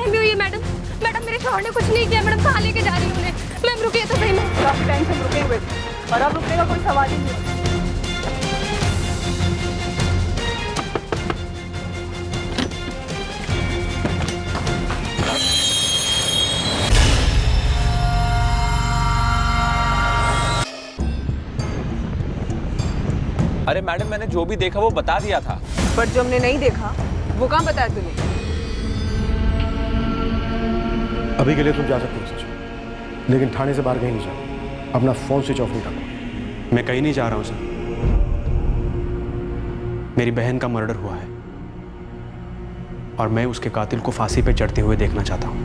Time भी हुई है मैडम। मैडम मेरे शौहर ने कुछ नहीं किया मैडम, कहाँ लेके जा रही हूँ उन्हें? मैम रुकिए तो सही में। काफी टाइम से हम रुके हुए थे और अब रुकने का कोई सवाल ही नहीं। अरे मैडम, मैंने जो भी देखा वो बता दिया था। पर जो हमने नहीं देखा वो कहाँ बताया तूने? अभी के लिए तुम जा सकते हो सच, लेकिन थाने से बाहर कहीं नहीं जाओ। अपना फोन स्विच ऑफ नहीं करना। मैं कहीं नहीं जा रहा हूं सर। मेरी बहन का मर्डर हुआ है और मैं उसके कातिल को फांसी पे चढ़ते हुए देखना चाहता हूं।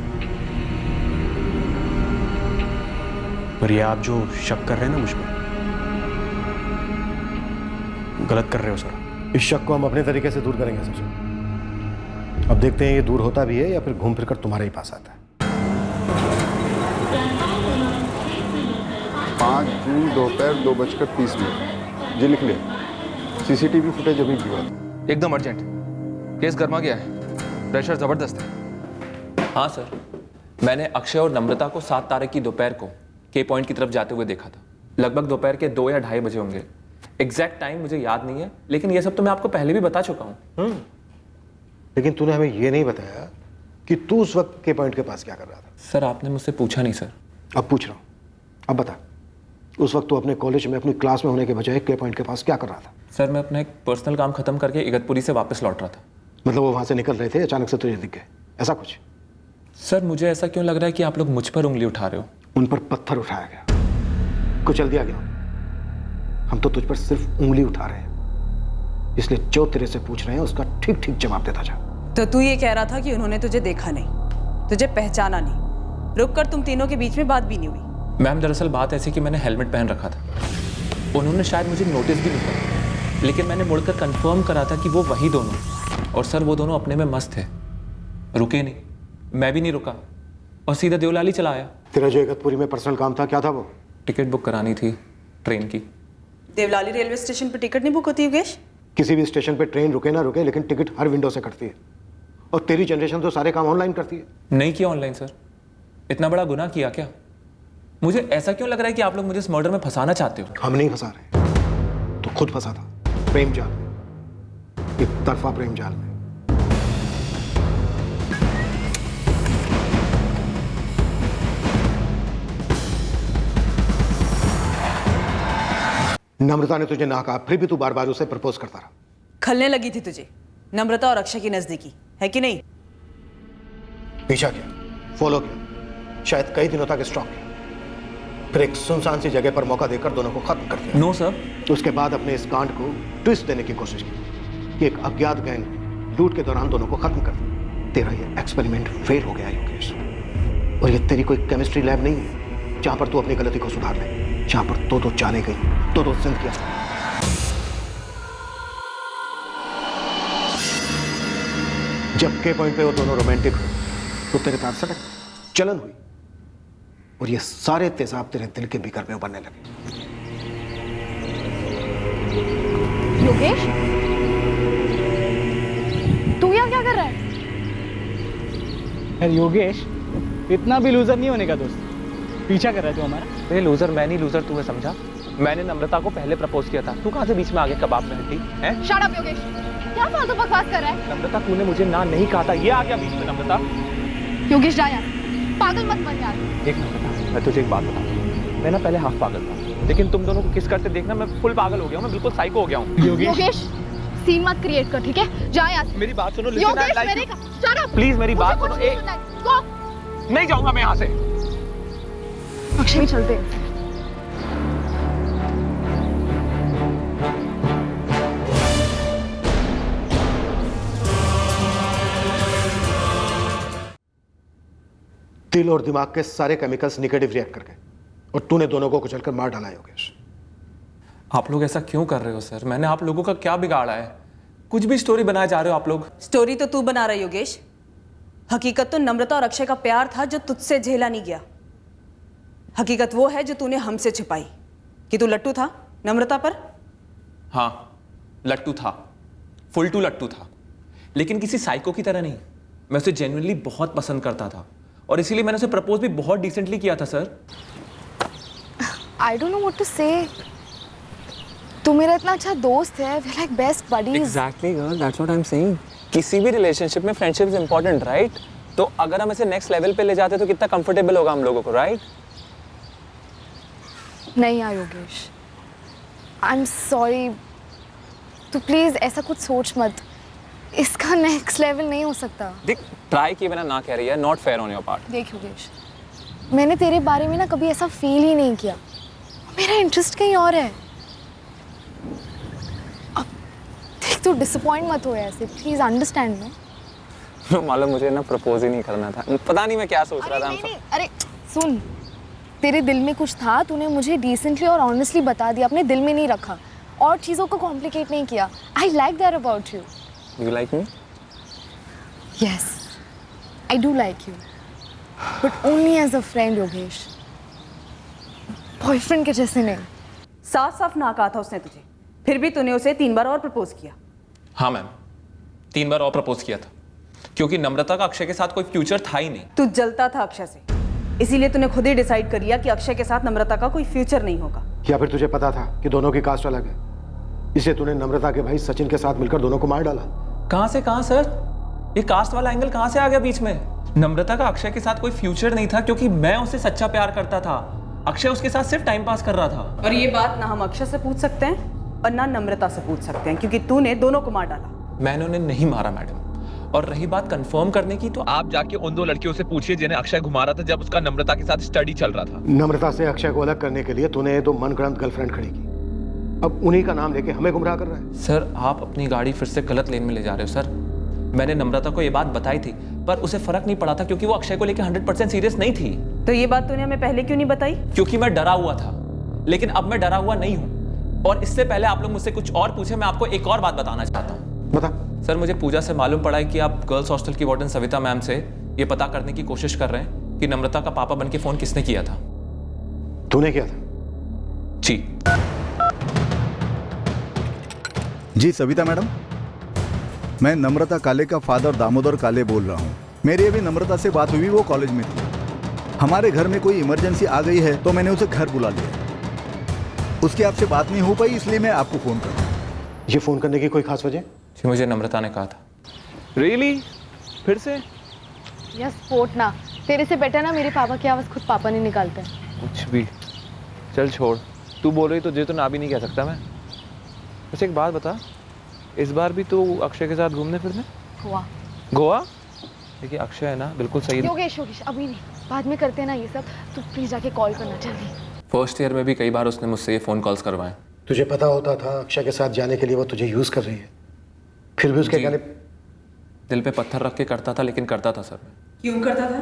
पर ये आप जो शक कर रहे हैं ना मुझ पर, गलत कर रहे हो सर। इस शक को हम अपने तरीके से दूर करेंगे सच। अब देखते हैं ये दूर होता भी है या फिर घूम फिर कर तुम्हारे ही पास आता है। 5 जून दोपहर 2:30 जी लिख लिया। सीसीटीवी फुटेज अभी भी हुआ। एकदम अर्जेंट, केस गर्मा गया है, प्रेशर जबरदस्त है। हाँ सर, मैंने अक्षय और नम्रता को 7 तारीख की दोपहर को के पॉइंट की तरफ जाते हुए देखा था। लगभग दोपहर के 2 या 2:30 बजे होंगे। एग्जैक्ट टाइम मुझे याद नहीं है, लेकिन ये सब तो मैं आपको पहले भी बता चुका हूँ। लेकिन तूने हमें ये नहीं बताया कि तू उस वक्त के पॉइंट के पास क्या कर रहा था। सर आपने मुझसे पूछा नहीं सर। अब पूछ रहा हूँ, अब बता। उस वक्त तू अपने कॉलेज में अपनी क्लास में होने के बजाय के पॉइंट के पास क्या कर रहा था? सर मैं अपना एक पर्सनल काम खत्म करके इगतपुरी से वापस लौट रहा था। मतलब वो वहां से निकल रहे थे, अचानक से तुझे दिख गए, ऐसा कुछ? सर मुझे ऐसा क्यों लग रहा है कि आप लोग मुझ पर उंगली उठा रहे हो? उन पर पत्थर उठाया गया, कुचल दिया गया। हम तो तुझ पर सिर्फ उंगली उठा रहे हैं, इसलिए जो तेरे से पूछ रहे हैं उसका ठीक ठीक जवाब देता जा। तो तू ये कह रहा था कि उन्होंने तुझे देखा नहीं, तुझे पहचाना नहीं, रुककर तुम तीनों के बीच में बात भी नहीं हुई? मैम दरअसल बात ऐसी कि मैंने हेलमेट पहन रखा था। उन्होंने शायद मुझे नोटिस भी नहीं किया, लेकिन मैंने मुड़कर कंफर्म करा था कि वो वही दोनों, और सर वो दोनों अपने में मस्त थे, रुके नहीं, मैं भी नहीं रुका और सीधा देवलाली चला आया। तेरा जो इगतपुरी में पर्सनल काम था क्या था वो? टिकट बुक करानी थी ट्रेन की। देवलाली रेलवे स्टेशन पर टिकट नहीं बुक होती योगेश? किसी भी स्टेशन पे ट्रेन रुके ना रुके, लेकिन टिकट हर विंडो से कटती है। और तेरी जनरेशन तो सारे काम ऑनलाइन करती है। नहीं किया ऑनलाइन सर, इतना बड़ा गुनाह किया क्या? मुझे ऐसा क्यों लग रहा है कि आप लोग मुझे इस मर्डर में फंसाना चाहते हो? हम नहीं फंसा रहे, तो खुद फंसा था प्रेम जाल में, एक तरफा प्रेम जाल में। नम्रता ने तुझे ना कहा, फिर भी तू बार बार उसे प्रपोज करता रहा। खलने लगी थी तुझे नम्रता और अक्षय की नजदीकी, है कि नहीं? पीछा किया, फॉलो किया, शायद कई दिनों तक स्टॉक किया, फिर एक सुनसान सी जगह पर मौका देकर दोनों को खत्म कर दिया। No sir. उसके बाद अपने इस कांड को ट्विस्ट देने की कोशिश की कि एक अज्ञात गैंग लूट के दौरान दोनों को खत्म कर दिया। तेरा ये एक्सपेरिमेंट फेल हो गया योगेश, और ये तेरी कोई केमिस्ट्री लैब नहीं है जहां पर तू अपनी गलती को सुधार ले, जहां पर दो जाने गई, दो जिंदगियां। जब के पॉइंट पे वो दोनों रोमांटिक हुए तो तेरे तार सटक, चलन हुई, और ये सारे तेजाब तेरे दिल के बीकर में उभरने लगे। योगेश, तू यहाँ क्या कर रहा है? यार योगेश, इतना भी लूजर नहीं होने का दोस्त। पीछा कर रहा है तू हमारा? अरे लूजर मैं नहीं, लूजर तू है, समझा? मैंने नम्रता को पहले प्रपोज किया था, तू कहाँ से बीच में आगे कबाब में हटी है? शट अप योगेश, क्या फालतू बकवास कर रहा है? नम्रता तूने मुझे ना नहीं कहा था, ये आ गया बीच में। नम्रता योगेश जा यार, पागल मत बन यार। देख नम्रता, मैं तुझे एक बात बताऊं, मैं ना पहले हाफ पागल था, लेकिन तुम दोनों को किस करते देखना मैं फुल पागल हो गया हूँ, मैं बिल्कुल साइको हो गया हूँ। योगेश सीन मत क्रिएट कर, ठीक है? जा यहाँ से। मेरी बात सुनो, योगेश मैंने कहा शट अप, प्लीज मेरी बात सुनो। नहीं जाऊंगा मैं यहाँ से। अक्षय चलते हैं। दिल और दिमाग के सारे केमिकल्स नेगेटिव रिएक्ट कर गए और तूने दोनों को कुचलकर मार डाला योगेश। आप लोग ऐसा क्यों कर रहे हो सर? मैंने आप लोगों का क्या बिगाड़ा है? कुछ भी स्टोरी बनाए जा रहे हो आप लोग। स्टोरी तो तू बना रहा है योगेश, हकीकत तो नम्रता और अक्षय का प्यार था जो तुझसे झेला नहीं गया। हकीकत वो है जो तूने हमसे छिपाई कि तू लट्टू था नम्रता पर। हाँ लट्टू था, फुल टू लट्टू था, लेकिन किसी साइको की तरह नहीं। मैं उसे जेन्युइनली बहुत पसंद करता था और इसीलिए मैंने उसे प्रपोज भी बहुत डिसेंटली किया था sir. I don't know what to say. तू मेरा इतना अच्छा दोस्त है, we like best buddies. Exactly girl, that's what I am saying. किसी भी रिलेशनशिप में फ्रेंडशिप इज इंपॉर्टेंट, राइट? तो अगर हम इसे नेक्स्ट लेवल पे ले जाते तो कितना कंफर्टेबल होगा हम लोगों को, राइट? नहीं यार योगेश, आई एम सॉरी। तू प्लीज ऐसा कुछ सोच मत, इसका नेक्स्ट लेवल नहीं हो सकता। देख, ट्राई किए बिना ना कह रही है, not fair on your part. देख योगेश, मैंने तेरे बारे में ना कभी ऐसा फील ही नहीं किया, मेरा इंटरेस्ट कहीं और है। अब देख, तू डिसअपॉइंट मत हो ऐसे, प्लीज अंडरस्टैंड ना। मालूम मुझे ना प्रपोज ही नहीं करना था, पता नहीं मैं क्या सोच रहा था। नहीं, अरे सुन, तेरे दिल में कुछ था, तूने मुझे डिसेंटली और ऑनेस्टली बता दिया, अपने दिल में नहीं रखा और चीज़ों को कॉम्प्लिकेट नहीं किया। I like that about you. You like me? Yes, I do like you, but only as a friend Yogesh, boyfriend के जैसे नहीं। साफ साफ ना कहा था उसने तुझे, फिर भी तूने उसे 3 बार और प्रपोज किया। हाँ मैम, 3 बार और प्रपोज किया था क्योंकि नम्रता का अक्षय के साथ कोई फ्यूचर था ही नहीं। तू जलता था अक्षय से, इसीलिए तूने खुद ही डिसाइड कर लिया कि अक्षय के साथ नम्रता का कोई फ्यूचर नहीं होगा। या फिर तुझे पता था कि दोनों की कास्ट अलग है, इसलिए तूने नम्रता के भाई सचिन के साथ मिलकर दोनों को मार डाला? कहाँ से कहाँ सर? ये कास्ट वाला एंगल कहाँ से आ गया बीच में? नम्रता का अक्षय के साथ कोई फ्यूचर नहीं था क्योंकि मैं उससे सच्चा प्यार करता था। अक्षय उसके साथ सिर्फ टाइम पास कर रहा था। और ये बात ना हम अक्षय से पूछ सकते हैं और ना नम्रता से पूछ सकते हैं क्योंकि तूने दोनों को मार डाला। मैंने उन्हें नहीं मारा मैडम। और रही बात कंफर्म करने की, तो आप जाके उन 2 लड़कियों से पूछिए जिन्हें अक्षय घुमा रहा था जब उसका नम्रता के साथ स्टडी चल रहा था। नम्रता से अक्षय को अलग करने के लिए तूने 2 मनगढ़ंत गर्लफ्रेंड खड़ी की, अब उन्हीं का नाम लेके हमें गुमराह कर रहा है। सर, आप अपनी गाड़ी फिर से गलत लेन में ले जा रहे हो सर। मैंने नम्रता को ये बात बताई थी पर उसे फर्क नहीं पड़ा था क्योंकि वो अक्षय को लेकर 100% सीरियस नहीं थी। तो ये बात तूने हमें पहले क्यों नहीं बताई? क्योंकि मैं डरा हुआ था, लेकिन अब मैं डरा हुआ नहीं हूँ। और इससे पहले आप लोग मुझसे कुछ और पूछे, मैं आपको एक और बात बताना चाहता हूँ। बता। सर, मुझे पूजा से मालूम पड़ा है कि आप गर्ल्स हॉस्टल की वार्डन सविता मैम से ये पता करने की कोशिश कर रहे हैं कि नम्रता का पापा बन के फोन किसने किया था। तूने किया था? जी। जी सविता मैडम, मैं नम्रता काले का फादर दामोदर काले बोल रहा हूँ। मेरी अभी नम्रता से बात हुई, वो कॉलेज में थी। हमारे घर में कोई इमरजेंसी आ गई है तो मैंने उसे घर बुला लिया। उसकी आपसे बात नहीं हो पाई इसलिए मैं आपको फ़ोन कर रहा हूँ। ये फ़ोन करने की कोई खास वजह? जी, मुझे नम्रता ने कहा था। रियली? फिर से? यस, स्पोर्ट ना, तेरे से बेटर ना मेरे पापा की आवाज़ खुद पापा नहीं निकालते। कुछ भी। चल छोड़, तू बोल रही तो तुझे तो ना भी नहीं कह सकता मैं। बस एक बात बता, इस बार भी तो अक्षय के साथ घूमने फिरने? गोवा। गोवा? देखिए अक्षय है ना, बिल्कुल सही। योगेश योगेश, अभी नहीं, बाद में करते ना ये सब। तू प्लीज जाके कॉल करना जल्दी। फर्स्ट ईयर में भी कई बार उसने मुझसे ये फ़ोन कॉल्स करवाए। तुझे पता होता था अक्षय के साथ जाने के लिए वो तुझे यूज़ कर रही है, फिर भी उसके कहने? दिल पे पत्थर रख के करता था, लेकिन करता था सर। क्यों करता था?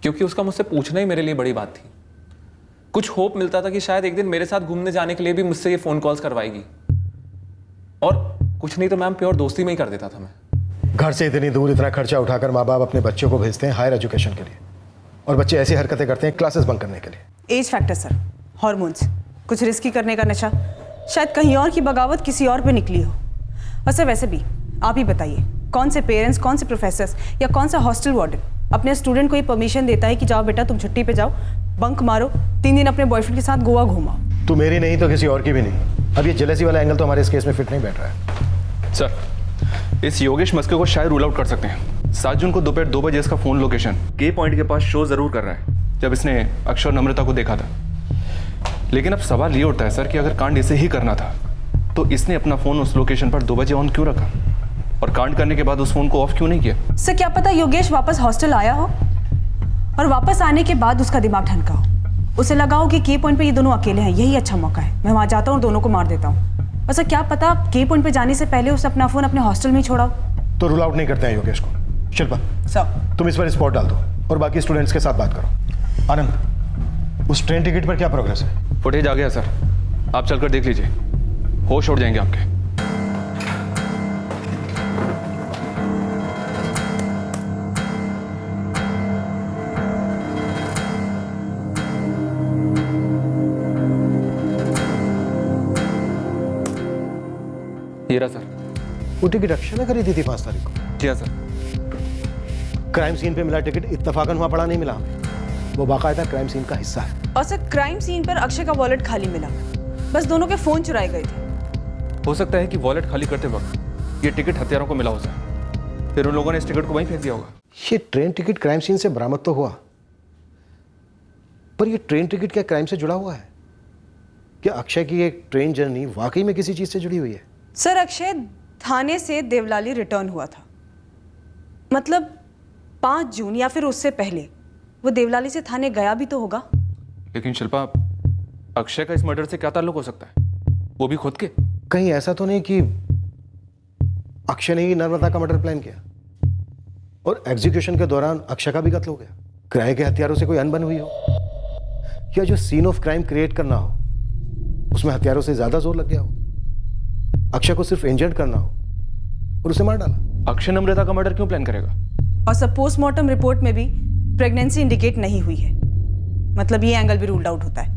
क्योंकि उसका मुझसे पूछना ही मेरे लिए बड़ी बात थी। कुछ होप मिलता था कि शायद एक दिन मेरे साथ घूमने जाने के लिए भी मुझसे ये फ़ोन कॉल्स करवाएगी, और कुछ नहीं तो मैम प्योर दोस्ती में ही कर देता था मैं। घर से इतनी दूर इतना खर्चा उठाकर माँ बाप अपने बच्चों को भेजते हैं हायर एजुकेशन के लिए, और बच्चे ऐसी हरकतें करते हैं क्लासेस बंक करने के लिए। एज फैक्टर सर, हॉर्मोन्स, कुछ रिस्की करने का नशा, शायद कहीं और की बगावत किसी और पे निकली हो। और सर वैसे भी आप ही बताइए, कौन से पेरेंट्स, कौन से प्रोफेसर्स या कौन सा हॉस्टल वार्डन अपने स्टूडेंट को ये परमिशन देता है कि जाओ बेटा तुम छुट्टी पे जाओ, बंक मारो, 3 दिन अपने बॉयफ्रेंड के साथ गोवा घूमाओ। तू मेरी नहीं तो किसी और की भी नहीं। अब ये जेलसी वाला एंगल तो हमारे इस केस में फिट नहीं बैठ रहा है। सर, इस योगेश मस्के को शायद रूल आउट कर सकते हैं। 7 जून को दोपहर 2 बजे इसका फ़ोन लोकेशन के पॉइंट के पास शो ज़रूर कर रहा है जब इसने अक्षय और नम्रता को देखा था। लेकिन अब सवाल ये उठता है सर कि अगर कांड इसे ही करना था तो इसने अपना फ़ोन उस लोकेशन पर 2 बजे ऑन क्यों रखा, और कांड करने के बाद उस फ़ोन को ऑफ क्यों नहीं किया? सर क्या पता योगेश वापस हॉस्टल आया हो और वापस आने के बाद उसका दिमाग ठनका हो, उसे लगा हो कि के पॉइंट पे ये दोनों अकेले हैं, यही अच्छा मौका है, मैं वहाँ जाता हूँ और दोनों को मार देता हूँ। और सर क्या पता के पॉइंट पे जाने से पहले उसे अपना फ़ोन अपने हॉस्टल में ही छोड़ा हो। तो रूल आउट नहीं करते हैं योगेश को। शिल्पा सर तुम इस पर स्पॉट डाल दो और बाकी स्टूडेंट्स के साथ बात करो। आनंद, उस ट्रेन टिकट पर क्या प्रोग्रेस है? फुटेज आ गया सर, आप चलकर देख लीजिए, होश उड़ जाएंगे आपके। ये रहा सर। वो टिकट अक्षय ने खरीदी थी 5 तारीख को। जी हाँ सर। क्राइम सीन पे मिला टिकट इत्तेफाकन वहां पड़ा नहीं मिला हमें, वो बाकायदा क्राइम सीन का हिस्सा है। और सर क्राइम सीन पर अक्षय का वॉलेट खाली मिला, बस दोनों के फोन चुराए गए थे। हो सकता है कि वॉलेट खाली करते वक्त ये टिकट हत्यारों को मिला हो जाए, फिर उन लोगों ने इस टिकट को वहीं फेंक दिया होगा। ये ट्रेन टिकट क्राइम सीन से बरामद तो हुआ, पर ये ट्रेन टिकट क्या क्राइम से जुड़ा हुआ है? क्या अक्षय की एक ट्रेन जर्नी वाकई में किसी चीज से जुड़ी हुई है? सर अक्षय थाने से देवलाली रिटर्न हुआ था, मतलब 5 जून या फिर उससे पहले वो देवलाली से थाने गया भी तो होगा। लेकिन शिल्पा, अक्षय का इस मर्डर से क्या ताल्लुक हो सकता है, वो भी खुद के? कहीं ऐसा तो नहीं कि अक्षय ने ही नर्मदा का मर्डर प्लान किया और एग्जीक्यूशन के दौरान अक्षय का भी कत्ल हो गया? किराए के हथियारों से कोई अनबन हुई हो, या जो सीन ऑफ क्राइम क्रिएट करना हो उसमें हथियारों से ज्यादा जोर लग गया हो, अक्षय को सिर्फ इंजर्ड करना हो और उसे मार डाला। अक्षय नम्रता का मर्डर क्यों प्लान करेगा? और सब पोस्टमार्टम रिपोर्ट में भी प्रेगनेंसी इंडिकेट नहीं हुई है, मतलब ये एंगल भी रूल्ड आउट होता है।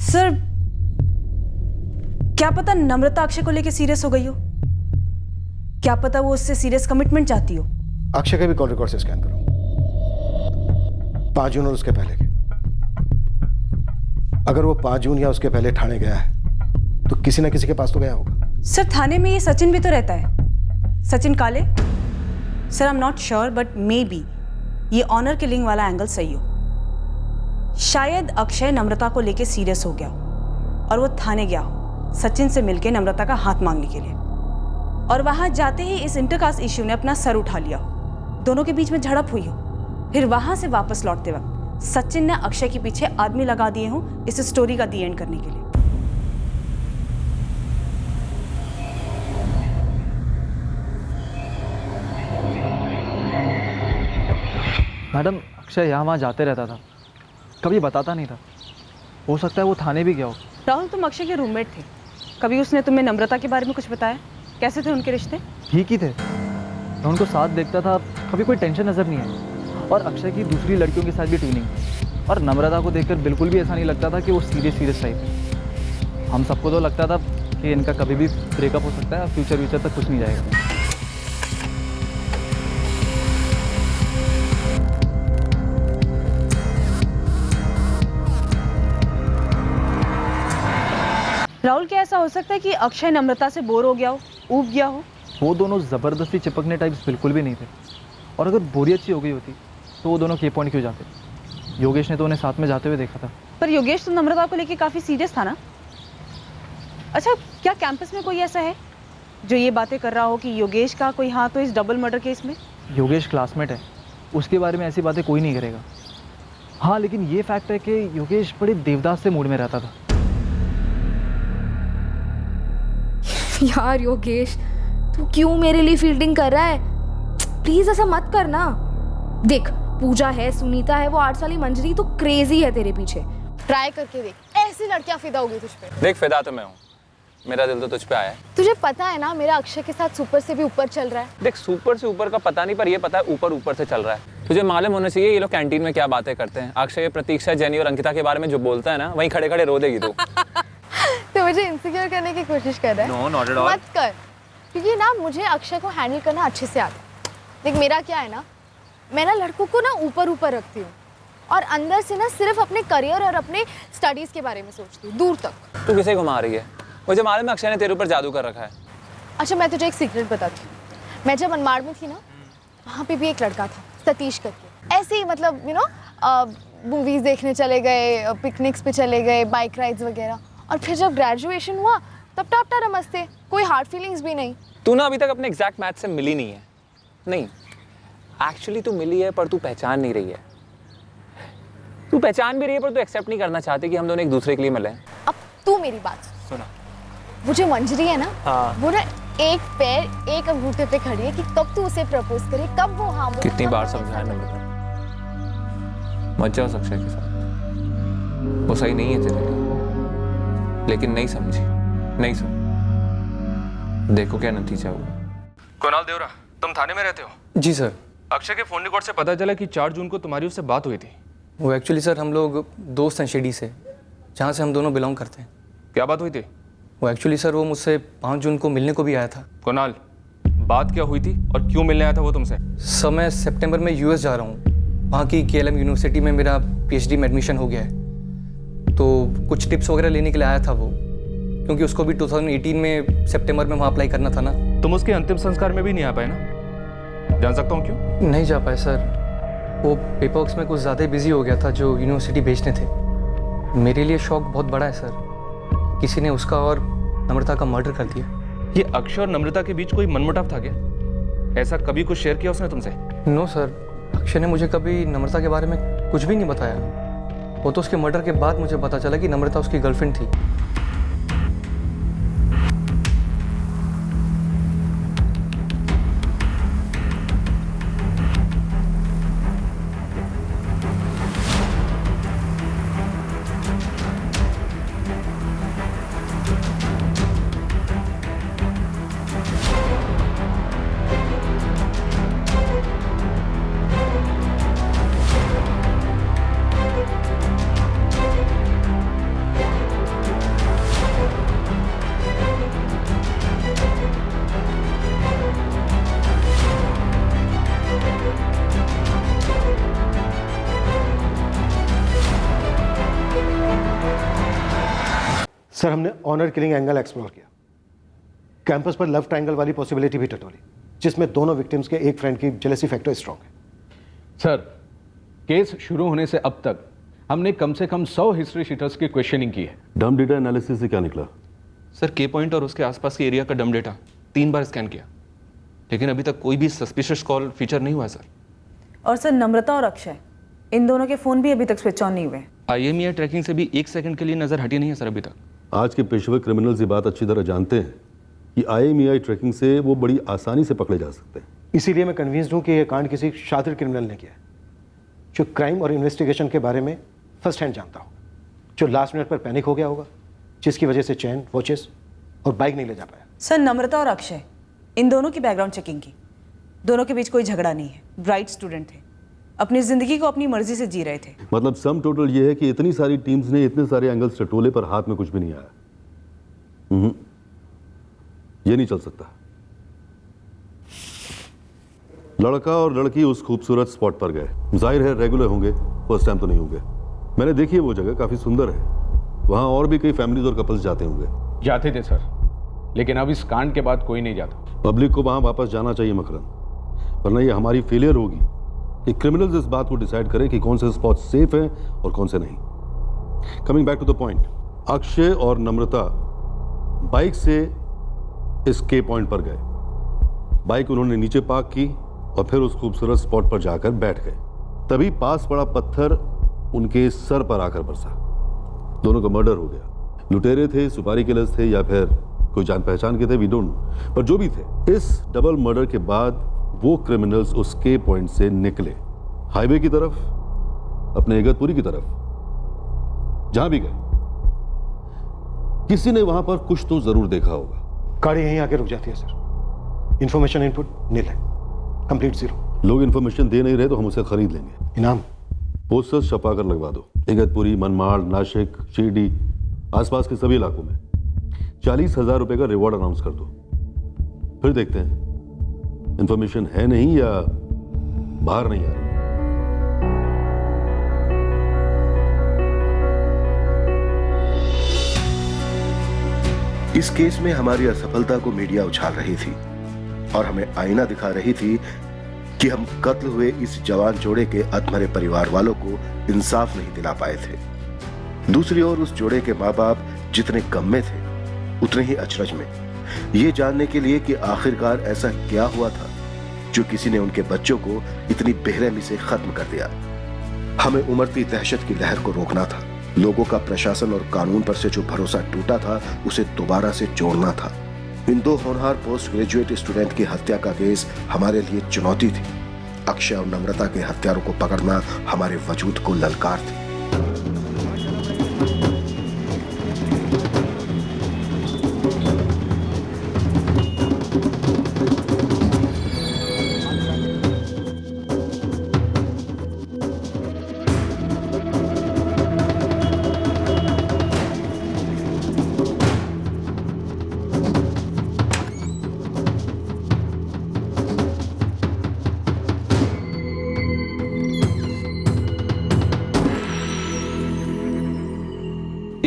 सर क्या पता नम्रता अक्षय को लेके सीरियस हो गई हो, क्या पता वो उससे सीरियस कमिटमेंट चाहती हो। अक्षय के भी कॉल रिकॉर्ड से स्कैन करो, 5 जून और उसके पहले के। अगर वो 5 जून या उसके पहले ठाणे गया है तो किसी ना किसी के पास तो गया होगा। सर थाने में ये सचिन भी तो रहता है, सचिन काले। Sir I am not sure but may be ये ऑनर किलिंग वाला एंगल सही हो। शायद अक्षय नम्रता को लेके सीरियस हो गया हो और वो थाने गया हो सचिन से मिलके नम्रता का हाथ मांगने के लिए, और वहां जाते ही इस इंटरकास्ट इश्यू ने अपना सर उठा लिया हो, दोनों के बीच में झड़प हुई हो। फिर वहां से वापस लौटते वक्त सचिन ने अक्षय के पीछे आदमी लगा दिए हों इस स्टोरी का दी एंड करने के लिए। मैडम, अक्षय यहाँ वहाँ जाते रहता था, कभी बताता नहीं था। हो सकता है वो थाने भी गया हो। राहुल तुम अक्षय के रूममेट थे, कभी उसने तुम्हें नम्रता के बारे में कुछ बताया? कैसे थे उनके रिश्ते? ठीक ही थे, मैं उनको साथ देखता था, कभी कोई टेंशन नज़र नहीं है। और अक्षय की दूसरी लड़कियों के साथ भी ट्यूनिंग, और नम्रता को देखकर बिल्कुल भी ऐसा नहीं लगता था कि वो सीरियस टाइप है। हम सबको तो लगता था कि इनका कभी भी ब्रेकअप हो सकता है, फ्यूचर तक कुछ नहीं जाएगा। राहुल क्या ऐसा हो सकता है कि अक्षय नम्रता से बोर हो गया हो, ऊब गया हो? वो दोनों ज़बरदस्ती चिपकने टाइप्स बिल्कुल भी नहीं थे, और अगर बोरियत सी हो गई होती तो वो दोनों के पॉइंट क्यों जाते? योगेश ने तो उन्हें साथ में जाते हुए देखा था। पर योगेश तो नम्रता को लेके काफ़ी सीरियस था ना। अच्छा, क्या कैंपस में कोई ऐसा है जो ये बातें कर रहा हो कि योगेश का कोई हाथ हो इस डबल मर्डर केस में? योगेश क्लासमेट है, उसके बारे में ऐसी बातें कोई नहीं करेगा। हाँ, लेकिन ये फैक्ट है कि योगेश बड़े देवदास से मूड में रहता था। यार योगेश, तू क्यों मेरे लिए फील्डिंग कर रहा है? प्लीज ऐसा मत करना। देख, पूजा है, सुनीता है, वो 8 साली मंजरी तो क्रेजी है तेरे पीछे। ट्राई करके देख, ऐसी लड़कियां फिदा होगी तुझ पे। देख, फिदा तो मैं हूँ, मेरा दिल तो तुझ पे आया है। तुझे पता है ना, मेरा अक्षय के साथ सुपर से भी ऊपर चल रहा है। देख, सुपर से ऊपर का पता नहीं, पर ये पता है ऊपर से चल रहा है। तुझे मालूम होना चाहिए ये लोग कैंटीन में क्या बातें करते हैं। अक्षय, प्रतीक्षा, जेनी और अंकिता के बारे में जो बोलता है ना, वहीं खड़े खड़े रो देगी तू। तो मुझे इंसिक्योर करने की कोशिश कर रहा है? No, not at all. मत कर, क्योंकि ना मुझे अक्षय को हैंडल करना अच्छे से आता है। देख, मेरा क्या है ना, मैं ना लड़कों को ना ऊपर रखती हूँ और अंदर से ना सिर्फ अपने करियर और अपने स्टडीज के बारे में सोचती हूँ, दूर तक। तू किसे घुमा रही है? मुझे मालूम है अक्षय ने तेरे ऊपर जादू कर रखा है। अच्छा, मैं तुझे एक सीक्रेट बताती हूँ। मैं जब मनमाड़ में थी ना, वहाँ पे भी एक लड़का था सतीश करके। ऐसे ही मतलब मूवीज देखने चले गए, पिकनिक्स पे चले गए, बाइक राइड्स वगैरह। और फिर जब ग्रेजुएशन हुआ तब टाटा नमस्ते, कोई हार्ड फीलिंग्स भी नहीं। तू ना अभी तक अपने एग्जैक्ट मैच से मिली नहीं है। नहीं, एक्चुअली तू मिली है पर तू पहचान नहीं रही है। तू पहचान भी रही है पर तू एक्सेप्ट नहीं करना चाहती कि हम दोनों एक दूसरे के लिए मिले। अब तू मेरी बात सुना, वो जो मंजरी है ना, हाँ, वो ना एक पैर एक अंगूठे पे खड़ी है कि कब तू उसे प्रपोज करे, कब वो हाँ बोले। कितनी बार समझाया ना बेटा, मत जाओ अक्षय के साथ, वो सही नहीं है तेरे लिए। लेकिन नहीं समझी, नहीं सुन, देखो क्या नतीजा हुआ। कुणाल देवरा, तुम थाने में रहते हो? जी सर। अक्षय के फोन रिकॉर्ड से पता चला कि 4 जून को तुम्हारी उससे बात हुई थी। वो एक्चुअली सर हम लोग दोस्त हैं शिरडी से, जहाँ से हम दोनों बिलोंग करते हैं। क्या बात हुई थी? वो एक्चुअली सर वो मुझसे 5 जून को मिलने को भी आया था। कुणाल, बात क्या हुई थी और क्यों मिलने आया था वो तुमसे? सर मैं सितंबर में यूएस जा रहा हूँ। वहाँ की केएलएम यूनिवर्सिटी में मेरा पीएचडी में एडमिशन हो गया है, तो कुछ टिप्स वगैरह लेने के लिए आया था वो, क्योंकि उसको भी 2018 में सितंबर में वहाँ अप्लाई करना था ना। तुम उसके अंतिम संस्कार में भी नहीं आ पाए ना? जान सकता हूँ क्यों? नहीं जा पाए सर, वो पेपर वर्क्स में कुछ ज़्यादा ही बिजी हो गया था जो यूनिवर्सिटी भेजने थे। मेरे लिए शौक बहुत बड़ा है सर, किसी ने उसका और नम्रता का मर्डर कर दिया। ये अक्षय और नम्रता के बीच कोई मनमुटाव था क्या? ऐसा कभी कुछ शेयर किया उसने तुमसे? नो सर, अक्षय ने मुझे कभी नम्रता के बारे में कुछ भी नहीं बताया। वो तो उसके मर्डर के बाद मुझे पता चला कि नम्रता उसकी गर्लफ्रेंड थी। सर हमने ऑनर किलिंग एंगल एक्सप्लोर किया, कैंपस पर लव ट्रायंगल वाली पॉसिबिलिटी भी टटोली, जिसमें दोनों विक्टिम्स के एक फ्रेंड की जेलसी फैक्टर स्ट्रॉन्ग है। सर केस शुरू होने से अब तक हमने कम से कम 100 हिस्ट्री शीटर्स की क्वेश्चनिंग की है। डम डेटा एनालिसिस से क्या निकला? सर के पॉइंट और उसके आसपास के एरिया का डम डेटा 3 बार स्कैन किया, लेकिन अभी तक कोई भी सस्पिशियस कॉल फीचर नहीं हुआ सर। और सर नम्रता और अक्षय, इन दोनों के फ़ोन भी अभी तक स्विच ऑन नहीं हुए। IMEI ट्रैकिंग से भी 1 सेकंड के लिए नजर हटी नहीं है सर अभी तक। आज के पेशेवर क्रिमिनल्स ये बात अच्छी तरह जानते हैं कि IMEI ट्रैकिंग से वो बड़ी आसानी से पकड़े जा सकते हैं। इसीलिए मैं कन्विंस्ड हूँ कि यह कांड किसी शातिर क्रिमिनल ने किया है, जो क्राइम और इन्वेस्टिगेशन के बारे में फर्स्ट हैंड जानता होगा, जो लास्ट मिनट पर पैनिक हो गया होगा, जिसकी वजह से चैन, वॉचेस और बाइक नहीं ले जा पाया। सर नम्रता और अक्षय, इन दोनों की बैकग्राउंड चेकिंग की। दोनों के बीच कोई झगड़ा नहीं है, ब्राइट स्टूडेंट थे, अपनी ज़िंदगी को अपनी मर्जी से जी रहे थे। मतलब सम टोटल ये है कि इतनी सारी टीम्स ने इतने सारे एंगल्स टटोले पर हाथ में कुछ भी नहीं आया। ये नहीं चल सकता। लड़का और लड़की उस खूबसूरत स्पॉट पर गए, जाहिर है रेगुलर होंगे, फर्स्ट टाइम तो नहीं होंगे। मैंने देखी है वो जगह, काफी सुंदर है। वहां और भी कई फैमिलीज और कपल्स जाते होंगे। जाते थे सर, लेकिन अब इस कांड के बाद कोई नहीं जाता। पब्लिक को वहां वापस जाना चाहिए मकरन, वरना ये हमारी फेलियर होगी कि क्रिमिनल्स इस बात को डिसाइड करें कि कौन से स्पॉट सेफ हैं और कौन से नहीं। Coming back to the point, Akshay और नम्रता बाइक से इस के पॉइंट पर गए। बाइक उन्होंने नीचे पार्क की और फिर उस खूबसूरत स्पॉट पर जाकर बैठ गए। तभी पास पड़ा पत्थर उनके सर पर आकर बरसा। दोनों का मर्डर हो गया। लुटेरे थे, सुपारी किलर्स थे, या फिर कोई जान पहचान के थे, वी डोंट नो। पर जो भी थे, इस डबल मर्डर के बाद वो क्रिमिनल्स उस के पॉइंट से निकले हाईवे की तरफ, अपने इगतपुरी की तरफ। जहां भी गए, किसी ने वहां पर कुछ तो जरूर देखा होगा। गाड़ी यहीं आके रुक जाती है सर। इंफॉर्मेशन इनपुट नील है, कंप्लीट जीरो। लोग इंफॉर्मेशन दे नहीं रहे तो हम उसे खरीद लेंगे। इनाम पोस्टर्स छपा कर लगवा दो, इगतपुरी, मनमाड़, नासिक, शिरडी, आसपास के सभी इलाकों में 40,000 रुपए का रिवॉर्ड अनाउंस कर दो। फिर देखते हैं इंफॉर्मेशन है नहीं या बाहर नहीं आ रही। इस केस में हमारी असफलता को मीडिया उछाल रही थी और हमें आईना दिखा रही थी कि हम कत्ल हुए इस जवान जोड़े के अधमरे परिवार वालों को इंसाफ नहीं दिला पाए थे। दूसरी ओर उस जोड़े के माँ बाप जितने गम में थे, उतने ही अचरज में, ये जानने के लिए कि आखिरकार ऐसा क्या हुआ था जो किसी ने उनके बच्चों को इतनी बेरहमी से खत्म कर दिया। हमें उमड़ती दहशत की लहर को रोकना था। लोगों का प्रशासन और कानून पर से जो भरोसा टूटा था, उसे दोबारा से जोड़ना था। इन दो होनहार पोस्ट ग्रेजुएट स्टूडेंट की हत्या का केस हमारे लिए चुनौती थी। अक्षय और नम्रता के हत्यारों को पकड़ना हमारे वजूद को ललकार थी।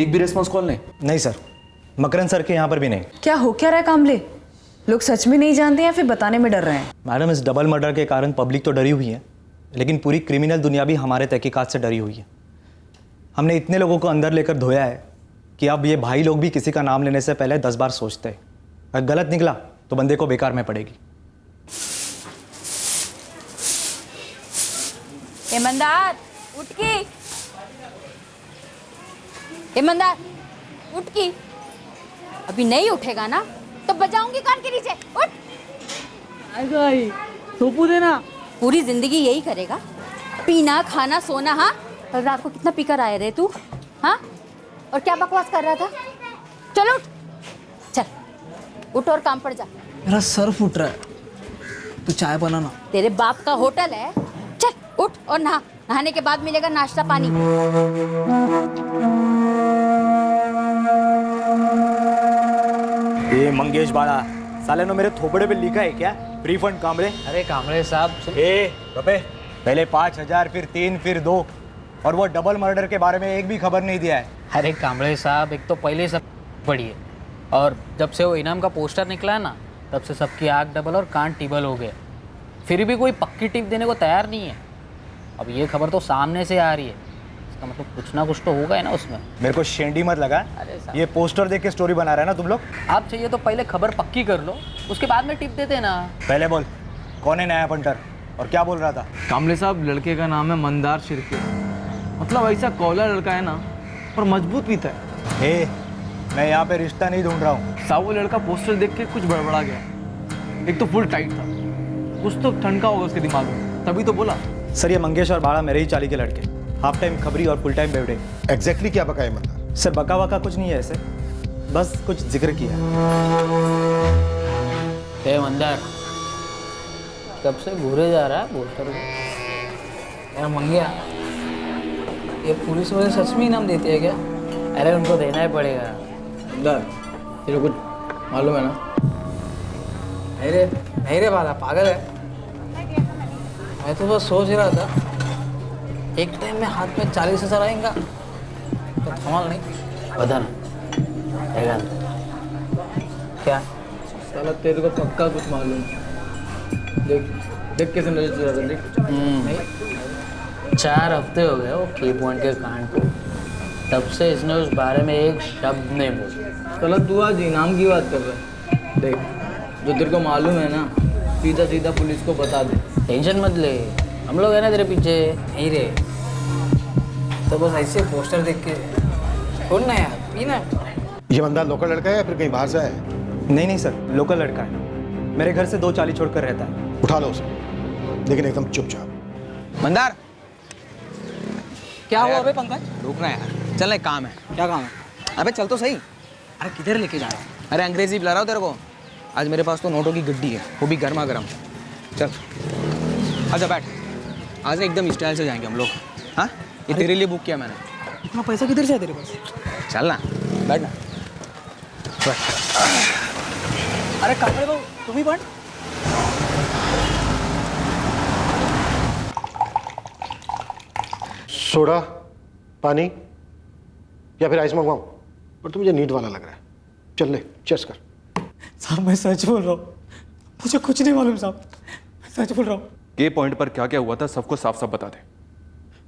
एक भी रेस्पॉन्स कॉल नहीं? नहीं सर, मकरंद सर के यहाँ पर भी नहीं। क्या हो क्या रहा है कामले? लोग सच में नहीं जानते या फिर बताने में डर रहे हैं? मैडम, इस डबल मर्डर के कारण पब्लिक तो डरी हुई है, लेकिन पूरी क्रिमिनल दुनिया भी हमारे तहकीकात से डरी हुई है। हमने इतने लोगों को अंदर लेकर धोया है कि अब ये भाई लोग भी किसी का नाम लेने से पहले 10 बार सोचते हैं। अगर गलत निकला तो बंदे को बेकार में पड़ेगी। ईमानदार उठ की, ईमानदार उठ की। अभी नहीं उठेगा ना तो बजाऊंगी कान के नीचे। उठ। सोपू देना। पूरी जिंदगी यही करेगा, पीना खाना सोना। हाँ, और रात को कितना पीकर आए रे तू? हाँ, और क्या बकवास कर रहा था? चल उठ, चल उठ और काम पर जा। मेरा सर फूट रहा है, तू चाय बनाना। तेरे बाप का होटल है, चल उठ और नहा। नहाने के बाद मिलेगा नाश्ता पानी। ये मंगेश बाड़ा साले ने मेरे थोपड़े पे लिखा है क्या फ्री फंड कामरे? अरे कामरे साहब, रुपए पहले 5,000 फिर 3 फिर 2 और वो डबल मर्डर के बारे में एक भी खबर नहीं दिया है। अरे कामरे साहब, एक तो पहले सब पढ़िए, और जब से वो इनाम का पोस्टर निकला है ना, तब से सबकी आग डबल और कान टिबल हो गए। फिर भी कोई पक्की टिप देने को तैयार नहीं है। अब ये खबर तो सामने से आ रही है, इसका मतलब कुछ ना कुछ तो होगा है ना उसमें। मेरे को शेंडी मत लगा। ये पोस्टर देख के स्टोरी बना रहा है ना तुम लोग। आप चाहिए तो पहले खबर पक्की कर लो, उसके बाद में टिप देते ना। पहले बोल, कौन है नया पंटर और क्या बोल रहा था? कामले साहब, लड़के का नाम है मंदार शिर्के। मतलब ऐसा कौला लड़का है ना, और मजबूत भी था। मैं यहाँ पे रिश्ता नहीं ढूंढ रहा हूँ साहब। वो लड़का पोस्टर देख के कुछ बड़बड़ा गया। एक तो फुल टाइट था, कुछ तो ठंडा होगा उसके दिमाग में, तभी तो बोला। सर, ये मंगेश और बाड़ा मेरे ही चाली के लड़के, हाफ टाइम खबरी और फुल टाइम बेवड़े। एग्जैक्टली क्या बका है मंदार? सर, बका वका कुछ नहीं है ऐसे, बस कुछ जिक्र किया। हे मंदार, कब से घूरे जा रहा है पोस्टर को? यार मंगिया, ये पुलिस वाले सच में इनाम देते हैं क्या? अरे उनको देना ही पड़ेगा। मंदार, तेरे कुछ मालूम है ना? नहीं रे बाला, पागल है। मैं तो बस सोच रहा था, एक टाइम में हाथ में 40,000 आएगा तो धमाल नहीं बदन रहेगा। क्या साला तेरे को पक्का कुछ मालूम। देख कैसे नजर चुरा रहा। देख 4 हफ्ते हो गए वो की पॉइंट के कांड को, तब से इसने उस बारे में एक शब्द नहीं बोला। साला तू आज इनाम की बात कर रहा है। देख, जो तेरे को मालूम है ना, सीधा सीधा पुलिस को बता दे। टेंशन मत ले, हम लोग है ना तेरे पीछे। नहीं रे, तो बस ऐसे पोस्टर देख के छोड़ ना यार, पीना। ये बंदा लोकल लड़का है या फिर कहीं बाहर से है? नहीं सर, लोकल लड़का है, मेरे घर से 2 चाली छोड़कर रहता है। उठा लो उसे, लेकिन एकदम चुपचाप। मंदार, क्या हुआ अबे पंकज? रुकना यार, चल एक काम है। क्या काम है? अबे चल तो सही। अरे किधर लेके जा रहा है? अरे अंग्रेजी बुला रहा हूँ तेरे को। आज मेरे पास तो नोटों की गड्डी है, वो भी गर्मा गर्म। चल अच्छा बैठ, आज ना एकदम स्टाइल से जाएंगे हम लोग। हाँ, ये तेरे लिए बुक किया मैंने। इतना पैसा किधर से है तेरे पास? चल ना, बैठ ना। अरे कामरे बाबू, तुम ही बढ़। सोडा, पानी या फिर आइस मंगवाऊं? पर तो मुझे नीट वाला लग रहा है। चल ले, चेस कर। साहब मैं सच बोल रहा हूँ, मुझे कुछ नहीं मालूम साहब, सच बोल रहा हूँ। के पॉइंट पर क्या क्या हुआ था सबको साफ साफ बता दे।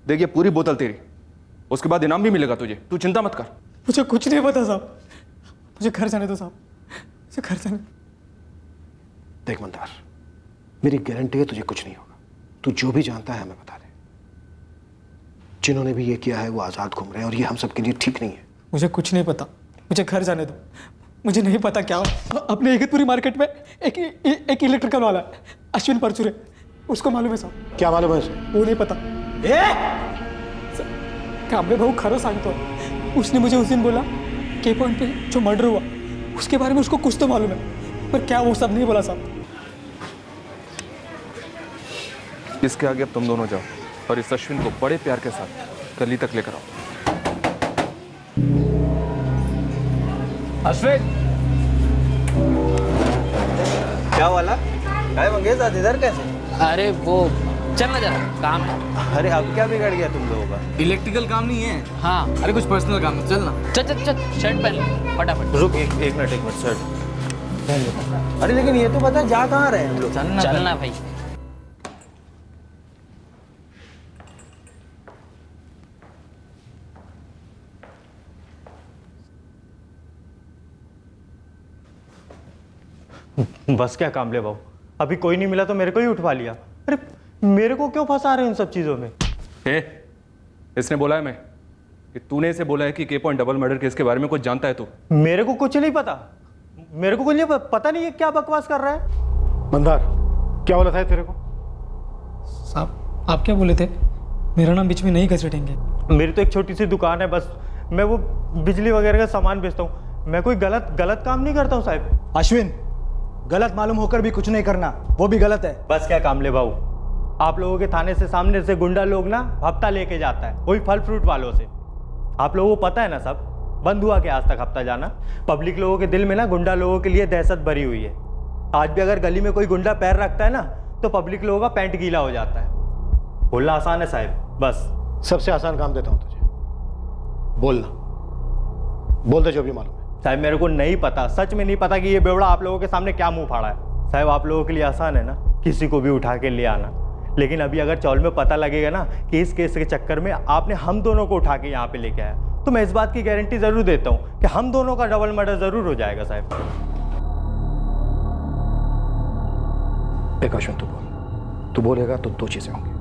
देखिए पूरी बोतल तेरी, उसके बाद इनाम भी मिलेगा तुझे, तू चिंता मत कर। मुझे कुछ नहीं पता साहब, मुझे घर जाने दो साहब, मुझे घर जाने। देख मंदार, मेरी गारंटी है तुझे कुछ नहीं होगा। तू जो भी जानता है हमें बता दे। जिन्होंने भी ये किया है वो आज़ाद घूम रहे हैं और ये हम सबके लिए ठीक नहीं है। मुझे कुछ नहीं पता, मुझे घर जाने दो। मुझे नहीं पता क्या अपने इगतपुरी मार्केट में एक इलेक्ट्रिकल वाला है, अश्विन परचुरे, उसको मालूम है साहब। क्या मालूम है उसे? वो नहीं पता। कामरे भाऊ खरो सांगतो, उसने मुझे उस दिन बोला के पॉइंट पे जो मर्डर हुआ उसके बारे में उसको कुछ तो मालूम है, पर क्या वो सब नहीं बोला साहब। इसके आगे अब तुम दोनों जाओ और इस अश्विन को बड़े प्यार के साथ गली तक लेकर आओ। अश्विन, क्या वाला? काय मंगेश आज इधर कैसे? अरे वो चलना जरा, काम है। अरे अब क्या बिगड़ गया तुम लोगों का? इलेक्ट्रिकल काम नहीं है। हाँ, अरे कुछ पर्सनल काम है, चलना। चल शर्ट पहन ले फटाफट। रुक एक मिनट शर्ट पहन लो। अरे लेकिन ये तो पता है जा कहाँ रहे हैं हम लोग? चलना भाई। बस क्या कामले बाबू, अभी कोई नहीं मिला तो मेरे को ही उठवा लिया। अरे मेरे को क्यों फंसा रहे हैं इन सब चीजों में? इसने बोला है मैं कि तूने इसे बोला है कि के पॉइंट डबल मर्डर केस के बारे में कुछ जानता है तू? मेरे को कुछ नहीं पता, मेरे को कुछ नहीं पता नहीं है क्या बकवास कर रहा है। मंदार क्या बोला था तेरे को? साहब आप क्या बोले थे? मेरा नाम बीच में नहीं घसीटेंगे। मेरी तो एक छोटी सी दुकान है, बस मैं वो बिजली वगैरह का सामान बेचता हूँ। मैं कोई गलत काम नहीं करता हूँ साहब। अश्विन, गलत मालूम होकर भी कुछ नहीं करना, वो भी गलत है। बस क्या कामले बाबू, आप लोगों के थाने से सामने से गुंडा लोग ना हफ्ता लेके जाता है, वही फल फ्रूट वालों से। आप लोगों को पता है ना सब, बंद हुआ क्या आज तक हफ्ता जाना? पब्लिक लोगों के दिल में ना गुंडा लोगों के लिए दहशत भरी हुई है। आज भी अगर गली में कोई गुंडा पैर रखता है ना तो पब्लिक लोगों का पैंट गीला हो जाता है। बोलना आसान है साहब, बस। सबसे आसान काम देता हूं तुझे, बोलना। बोल दे जो भी मालूम है। साहब मेरे को नहीं पता, सच में नहीं पता कि ये बेवड़ा आप लोगों के सामने क्या मुंह फाड़ा है। साहब आप लोगों के लिए आसान है ना किसी को भी उठा के ले आना, लेकिन अभी अगर चौल में पता लगेगा ना कि इस केस के चक्कर में आपने हम दोनों को उठा के यहाँ पे लेके आया, तो मैं इस बात की गारंटी जरूर देता हूँ कि हम दोनों का डबल मर्डर जरूर हो जाएगा साहब। एक अश्विन तू बोलेगा तो दो चीजें होंगी।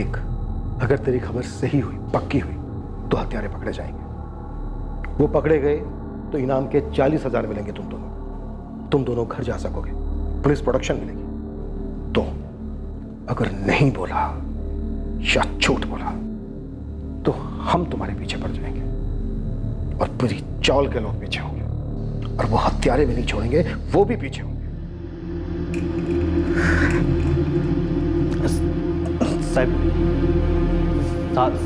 एक, अगर तेरी खबर सही हुई, पक्की हुई, तो हत्यारे पकड़े जाएंगे। वो पकड़े गए तो इनाम के 40,000 मिलेंगे तुम दोनों को। तुम दोनों घर जा सकोगे, पुलिस प्रोटेक्शन मिलेगी। तो अगर नहीं बोला या झूठ बोला तो हम तुम्हारे पीछे पड़ जाएंगे और पूरी चौल के लोग पीछे होंगे, और वो हत्यारे भी नहीं छोड़ेंगे, वो भी पीछे होंगे। साहब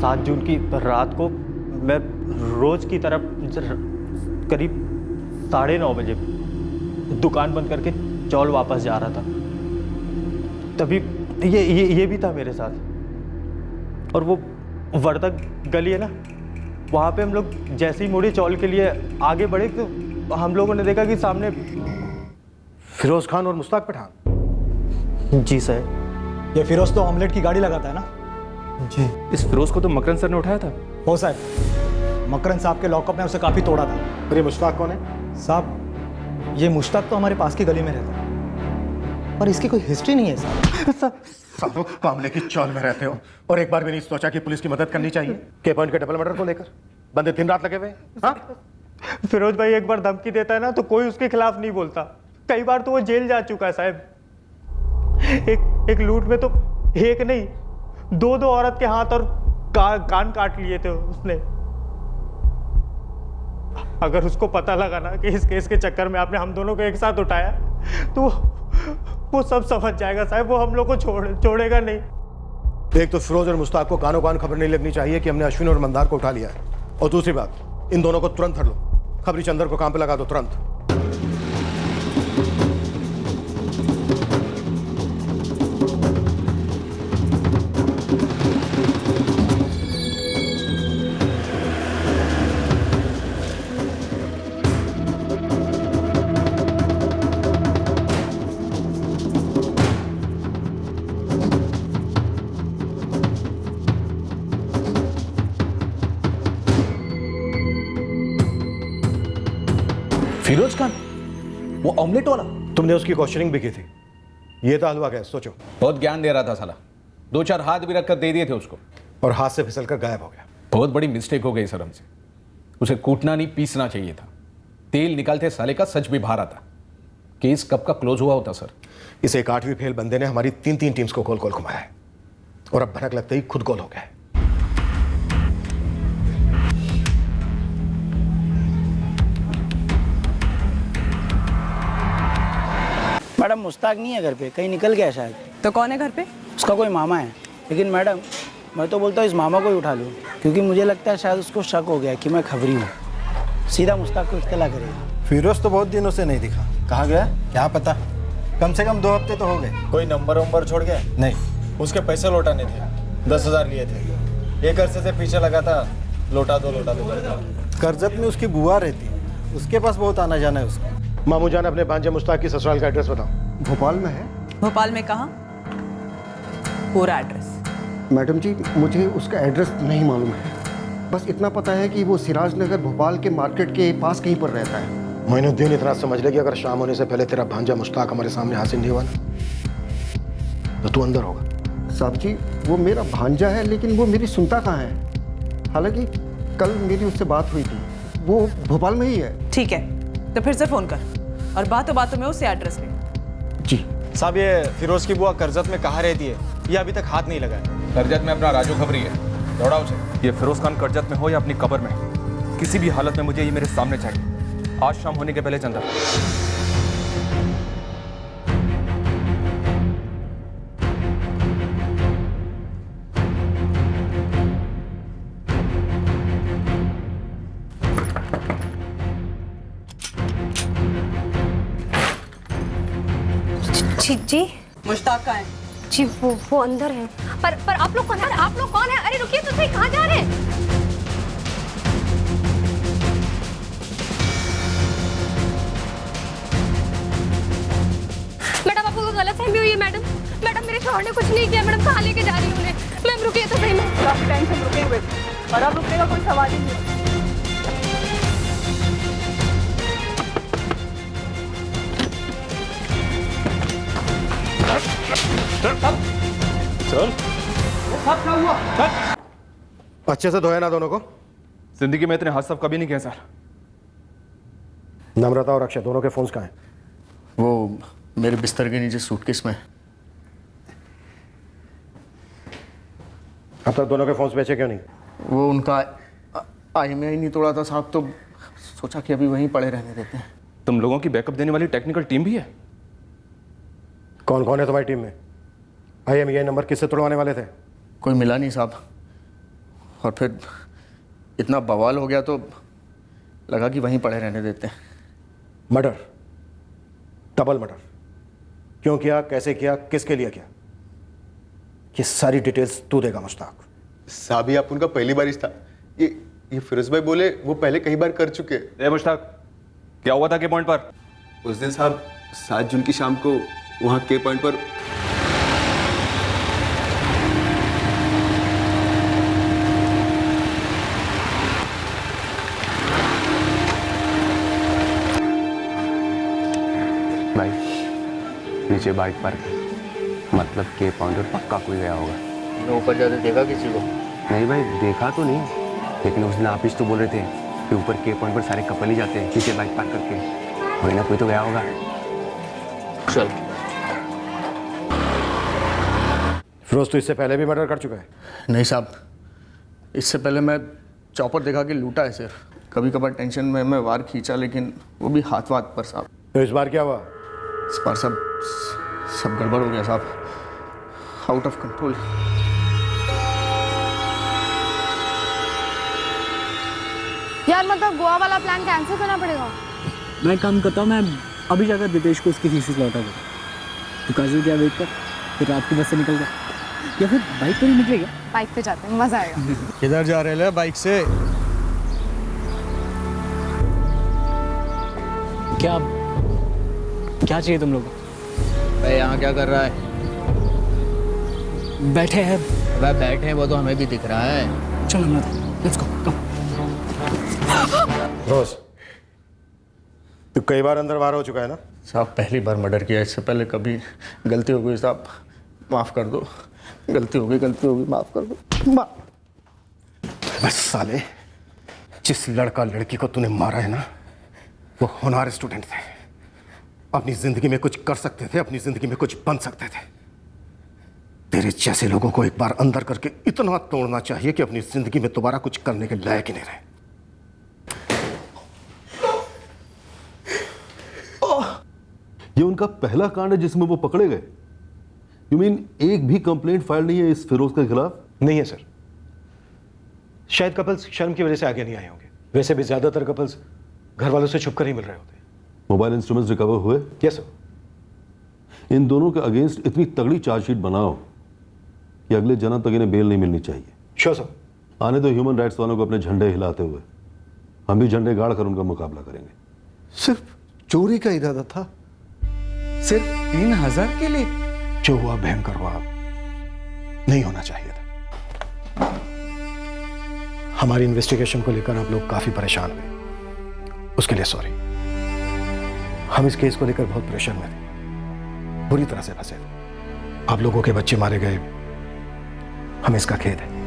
7 जून की रात को मैं रोज की तरफ करीब 9:30 बजे दुकान बंद करके चौल वापस जा रहा था, तभी ये भी था मेरे साथ। और वो वर्धक गली है ना, वहाँ पे हम लोग जैसे ही मुड़े चौल के लिए आगे बढ़े तो हम लोगों ने देखा कि सामने फिरोज खान और मुश्ताक पठान। जी सर। ये फिरोज तो ऑमलेट की गाड़ी लगाता है ना? जी। इस फिरोज को तो मकरन सर ने उठाया था। हो साहब, मकरन साहब के लॉकअप में उसे काफ़ी तोड़ा था। और ये मुश्ताक कौन है? साहब ये मुश्ताक तो हमारे पास की गली में रहता है, पर इसकी कोई हिस्ट्री नहीं है साहब। सालों मामले की चौल में रहते हो और एक बार भी नहीं सोचा कि पुलिस की मदद करनी चाहिए? के पॉइंट के डबल मर्डर को लेकर बंदे दिन रात लगे हुए। हाँ? फिरोज भाई एक बार धमकी देता है ना तो कोई उसके खिलाफ नहीं बोलता। कई बार तो वो जेल जा चुका है साहब। एक लूट में तो एक नहीं 2 औरत के हाथ और कान काट लिए थे उसने। अगर उसको पता लगा ना कि इस केस के चक्कर में आपने हम दोनों को एक साथ उठाया तो वो सब समझ जाएगा साहब। वो हम लोग को छोड़ेगा नहीं। एक तो फिरोज और मुश्ताक को कानों कान खबर नहीं लगनी चाहिए कि हमने अश्विन और मंदार को उठा लिया है, और दूसरी बात, इन दोनों को तुरंत धर लो। खबरी चंदर को काम पे लगा दो तुरंत। फिरोज खान, वो ऑमलेट वाला? तुमने उसकी क्वेश्चनिंग भी की थी। ये था हलवा गैस, सोचो। बहुत ज्ञान दे रहा था साला, 2-4 हाथ भी रखकर दे दिए थे उसको, और हाथ से फिसलकर गायब हो गया। बहुत बड़ी मिस्टेक हो गई सर हमसे। उसे कूटना नहीं, पीसना चाहिए था। तेल निकालते साले का सच भी बाहर आता। केस कब का क्लोज हुआ होता सर? इस एक 8वीं फेल बंदे ने हमारी 3 टीम्स को गोल गोल घुमाया है, और अब भनक लगते ही खुद गोल हो गया है। मैडम मुश्ताक नहीं है घर पे, कहीं निकल गया शायद। तो कौन है घर पे? उसका कोई मामा है। लेकिन मैडम मैं तो बोलता हूँ इस मामा को ही उठा लूँ, क्योंकि मुझे लगता है शायद उसको शक हो गया कि मैं खबरी हूँ। सीधा मुश्ताक को इत्तला करेगा। फिरोज तो बहुत दिनों से नहीं दिखा, कहाँ गया क्या पता। कम से कम 2 हफ्ते तो हो गए। कोई नंबर वंबर छोड़ गया? नहीं। उसके पैसे लौटाने थे, 10,000 लिए थे। एक अरसे से पीछे लगा था, लौटा दो करता। करजत में उसकी बुआ रहती है, उसके पास बहुत आना जाना है उसका। मामू जान, अपने भांजे मुश्ताक की ससुराल का एड्रेस बताओ। भोपाल में है। भोपाल में कहाँ? पूरा एड्रेस। मैडम जी, मुझे उसका एड्रेस नहीं मालूम है, बस इतना पता है कि वो सिराज नगर भोपाल के मार्केट के पास कहीं पर रहता है। मोइनुद्दीन, इतना समझ ले कि अगर शाम होने से पहले तेरा भांजा मुश्ताक हमारे सामने हाजिर नहीं हुआ ना, तो तू अंदर होगा। साहब जी, वो मेरा भांजा है, लेकिन वो मेरी सुनता कहाँ है? हालांकि कल मेरी उससे बात हुई थी, वो भोपाल में ही है। ठीक है, तो फिर से फोन कर और बातों में उसे एड्रेस ले। जी साहब, ये फिरोज की बुआ करजत में कहाँ रहती है? ये अभी तक हाथ नहीं लगा है। करजत में अपना राजू खबरी है, दौड़ा उसे। ये फिरोज खान करजत में हो या अपनी कब्र में, किसी भी हालत में मुझे ये मेरे सामने चाहिए, आज शाम होने के पहले चंदा। जी मुश्ताक कहाँ है? जी वो अंदर है। पर आप लोग कौन है? आप लोग कौन है? अरे रुकिए तो सही, कहाँ जा रहे हैं? मैडम, आपको कोई गलतफहमी हुई है। मैडम मेरे शौहर ने कुछ नहीं किया। मैडम, कहाँ लेके जा रही हूँ उन्हें? मैम रुकिए तो सही। काफी टाइम से रुके हुए थे और अब रुकने का कोई सवाल ही नहीं है। चल। अच्छे से धोया ना दोनों को? जिंदगी में इतने हाथ साफ कभी नहीं किया सर। नम्रता और अक्षय दोनों के फोन्स कहाँ हैं? वो मेरे बिस्तर के नीचे सूटकेस में। अब तक दोनों के फोन्स बेचे क्यों नहीं? वो उनका IMEI नहीं तोड़ा था साहब, तो सोचा कि अभी वहीं पड़े रहने देते हैं। तुम लोगों की बैकअप देने वाली टेक्निकल टीम भी है? कौन कौन है तुम्हारी टीम में? IMEI नंबर किससे तोड़वाने वाले थे? कोई मिला नहीं साहब, और फिर इतना बवाल हो गया तो लगा कि वहीं पड़े रहने देते हैं। मर्डर, डबल मर्डर, क्यों किया, कैसे किया, किसके लिए किया, ये सारी डिटेल्स तू देगा मुश्ताक। साहब, ये आप उनका पहली बारिश था। ये फिरोज भाई बोले वो पहले कई बार कर चुके। ए मुश्ताक, क्या हुआ था के पॉइंट पर? उस दिन साहब 7 जून की शाम को वहाँ के पॉइंट पर भाई नीचे बाइक पार्क, मतलब के पॉइंट पर पक्का कोई गया होगा। तुमने ऊपर जाते देखा किसी को? नहीं भाई, देखा तो नहीं, लेकिन उस दिन आप ही तो बोल रहे थे कि ऊपर के पॉइंट पर सारे कपल ही जाते हैं नीचे बाइक पार्क करके। कोई ना कोई तो गया होगा। चल। फिरोज तो इससे पहले भी मर्डर कर चुका है? नहीं साहब, इससे पहले मैं चॉपर दिखा के लूटा है सिर्फ। कभी कभार टेंशन में मैं वार खींचा, लेकिन वो भी हाथ पर साहब। तो इस बार क्या हुआ? इस बार सब गड़बड़ हो गया साहब, आउट ऑफ कंट्रोल। यार मतलब गोवा वाला प्लान कैंसिल करना पड़ेगा। मैं काम करता हूँ, मैं अभी जाकर दिपेश को उसकी थीसिस लौटा दूँ। तू काजल क्या वेट कर, फिर रात की बस से निकल जा, या फिर बाइक पर ही निकलेगा? बाइक पे जाते हैं, मजा आएगा। किधर जा रहे हैं? बाइक से? क्या चाहिए तुम लोग? भाई यहाँ क्या कर रहा है? बैठे हैं। वह बैठे हैं, वो तो हमें भी दिख रहा है। चलो लेट्स गो, कम। रोज, तू कई बार अंदर बाहर हो चुका है ना? साहब पहली बार मर्डर किया, इससे पहले कभी गलती हो गई साहब, माफ़ कर दो। गलती हो गई, माफ़ कर दो। बस साले, जिस लड़का लड़की को तूने मारा है ना, वो होनहार स्टूडेंट थे, अपनी जिंदगी में कुछ कर सकते थे, अपनी जिंदगी में कुछ बन सकते थे। तेरे जैसे लोगों को एक बार अंदर करके इतना तोड़ना चाहिए कि अपनी जिंदगी में दोबारा कुछ करने के लायक ही नहीं रहे। ये उनका पहला कांड है जिसमें वो पकड़े गए? यू मीन एक भी कंप्लेंट फाइल नहीं है इस फिरोज के खिलाफ? नहीं है सर, शायद कपल्स शर्म की वजह से आगे नहीं आए होंगे। वैसे भी ज्यादातर कपल्स घर वालों से छुपकर ही मिल रहे होते हैं। मोबाइल इंस्ट्रूमेंट्स रिकवर हुए? Yes sir. इन दोनों के अगेंस्ट इतनी तगड़ी चार्जशीट बनाओ कि अगले जन्म तक इन्हें बेल नहीं मिलनी चाहिए। Sure sir. आने दो ह्यूमन राइट्स वालों को अपने झंडे हिलाते हुए, हम भी झंडे गाड़ कर उनका मुकाबला करेंगे। सिर्फ चोरी का इरादा था? सिर्फ 3000 के लिए? जो हुआ भयंकर हुआ, नहीं होना चाहिए था। हमारी इन्वेस्टिगेशन को लेकर आप लोग काफी परेशान हुए, उसके लिए सॉरी। हम इस केस को लेकर बहुत प्रेशर में थे, बुरी तरह से फंसे थे। आप लोगों के बच्चे मारे गए, हमें इसका खेद है।